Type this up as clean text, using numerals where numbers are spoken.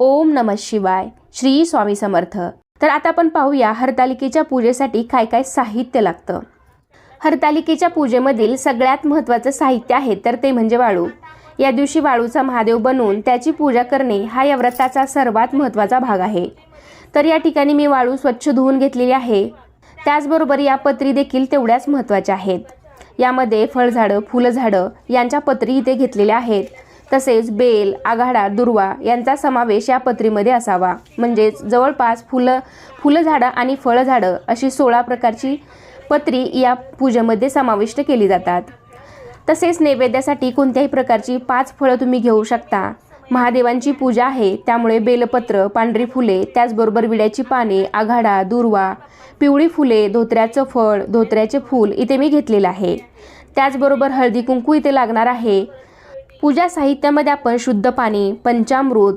ओम नमः शिवाय. श्री स्वामी समर्थ. तर आता आपण पाहूया हरतालिकेच्या पूजेसाठी काय काय साहित्य लागतं. हरतालिकेच्या पूजेमधील सगळ्यात महत्त्वाचं साहित्य आहे तर ते म्हणजे वाळू. या दिवशी वाळूचा महादेव बनवून त्याची पूजा करणे हा या व्रताचा सर्वात महत्त्वाचा भाग आहे. तर या ठिकाणी मी वाळू स्वच्छ धुवून घेतलेली आहे. त्याचबरोबर या पत्री देखील तेवढ्याच महत्त्वाच्या आहेत. यामध्ये फळझाडं, फुलझाडं यांच्या पत्री इथे घेतलेल्या आहेत. तसेच बेल, आघाडा, दुर्वा यांचा समावेश या पत्रीमध्ये असावा. म्हणजेच जवळपास फुलझाडं आणि फळझाडं अशी 16 प्रकारची पत्री या पूजेमध्ये समाविष्ट केली जातात. तसेच नैवेद्यासाठी कोणत्याही प्रकारची 5 फळं तुम्ही घेऊ शकता. महादेवांची पूजा आहे त्यामुळे बेलपत्र, पांढरी फुले, त्याचबरोबर विड्याची पाने, आघाडा, दुर्वा, पिवळी फुले, धोत्र्याचं फळ, धोत्र्याचे फूल इथे मी घेतलेलं आहे. त्याचबरोबर हळदी कुंकू इथे लागणार आहे. पूजा साहित्यामध्ये आपण शुद्ध पाणी, पंचामृत,